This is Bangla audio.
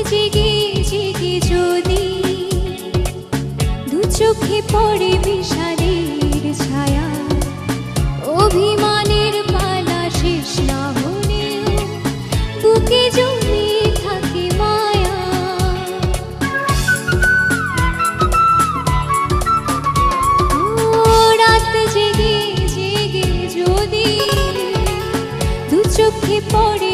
জেগে জেগে যদি দু চোখে পড়ে বিষাদের ছায়া, অভিমানের পালা শেষ না হলেও বুকে জমে থাকে মায়া। রাত জেগে জেগে যদি দু চোখে পড়ে